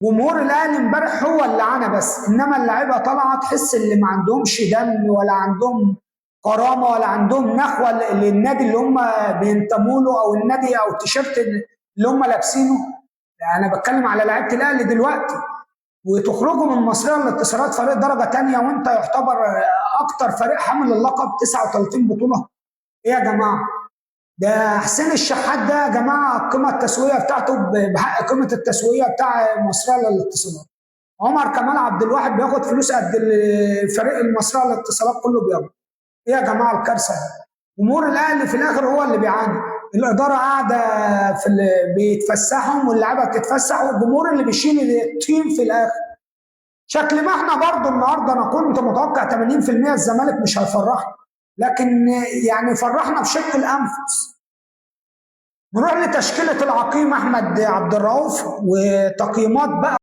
جمهور الاهلي امبارح هو اللي عانى بس، انما اللعيبه طالعه تحس اللي ما عندهمش دم ولا عندهم كرامه ولا عندهم نخوه للنادي اللي هم بينتموا له، او النادي او التيشيرت اللي هم لابسينه. انا بتكلم على لعيبه الاهلي دلوقتي، وتخرجوا من مصرية للاتصالات فريق درجه ثانيه وانت يعتبر اكتر فريق حامل اللقب 39 بطوله. ايه يا جماعه؟ ده حسين الشحات ده يا جماعه القيمه التسويقيه بتاعته بحق قيمه التسويقيه بتاع مصرية للاتصالات. عمر كمال عبد الواحد بياخد فلوس قد الفريق المصرية للاتصالات كله بياخد. ايه يا جماعه الكارثه دي؟ جمهور الاهلي في الاخر هو اللي بيعاني، الاداره قاعده بيتفسحهم واللعيبه بتتفسح والجمهور اللي بيشيل التيم في الاخر. شكل ما احنا برضو النهارده انا كنت متوقع 80% الزمالك مش هيفرحنا، لكن يعني فرحنا بشق الانفس. نروح لتشكيله العقيم احمد عبد الرؤوف وتقييمات بقى.